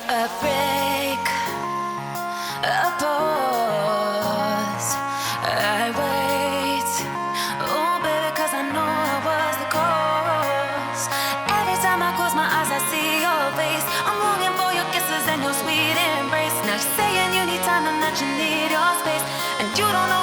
A break, a pause. I wait, oh baby, 'cause I know I was the cause. Every time I close my eyes, I see your face. I'm longing for your kisses and your sweet embrace. Now you're saying you need time and that you need your space, and you don't know